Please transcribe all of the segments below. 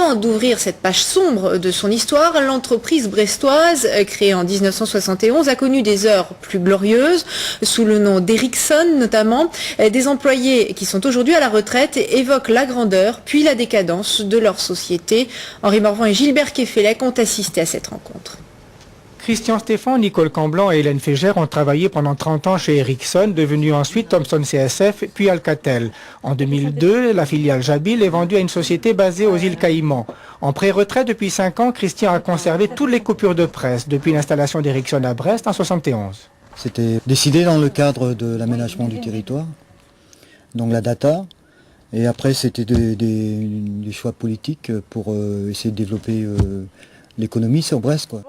avant d'ouvrir cette page sombre de son histoire, l'entreprise brestoise, créée en 1971, a connu des heures plus glorieuses, sous le nom d'Ericsson notamment. Des employés qui sont aujourd'hui à la retraite évoquent la grandeur puis la décadence de leur société. Henri Morvan et Gilbert Kefelec ont assisté à cette rencontre. Christian Stéphan, Nicole Camblanc et Hélène Fégère ont travaillé pendant 30 ans chez Ericsson, devenu ensuite Thomson CSF, puis Alcatel. En 2002, la filiale Jabil est vendue à une société basée aux îles Caïmans. En pré-retraite depuis 5 ans, Christian a conservé toutes les coupures de presse depuis l'installation d'Ericsson à Brest en 1971. C'était décidé dans le cadre de l'aménagement du territoire, donc la data. Et après, c'était des choix politiques pour essayer de développer l'économie sur Brest, quoi.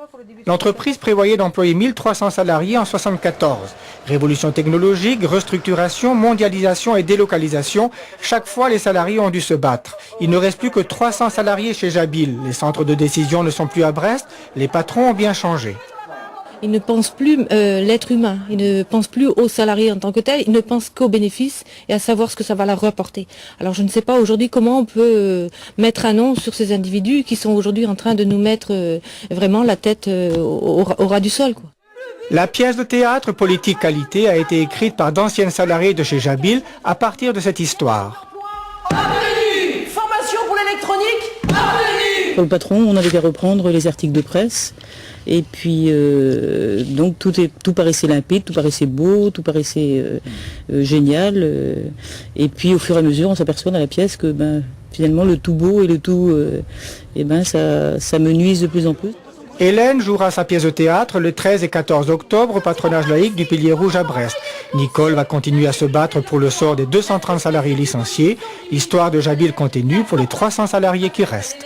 L'entreprise prévoyait d'employer 1300 salariés en 1974. Révolution technologique, restructuration, mondialisation et délocalisation, chaque fois les salariés ont dû se battre. Il ne reste plus que 300 salariés chez Jabil. Les centres de décision ne sont plus à Brest, les patrons ont bien changé. Ils ne pensent plus l'être humain, ils ne pensent plus aux salariés en tant que tels, ils ne pensent qu'aux bénéfices et à savoir ce que ça va leur rapporter. Alors je ne sais pas aujourd'hui comment on peut mettre un nom sur ces individus qui sont aujourd'hui en train de nous mettre vraiment la tête au ras du sol, quoi. La pièce de théâtre Politique Qualité a été écrite par d'anciennes salariés de chez Jabil à partir de cette histoire. Appelez-nous ! Formation pour l'électronique, appelez-nous ! Pour le patron, on avait qu'à reprendre les articles de presse. Et puis, donc tout paraissait limpide, tout paraissait beau, tout paraissait génial. Et puis, au fur et à mesure, on s'aperçoit dans la pièce que finalement, le tout beau et le tout, ça me nuise de plus en plus. Hélène jouera sa pièce de théâtre le 13 et 14 octobre au patronage laïque du Pilier Rouge à Brest. Nicole va continuer à se battre pour le sort des 230 salariés licenciés. L'histoire de Jabil continue pour les 300 salariés qui restent.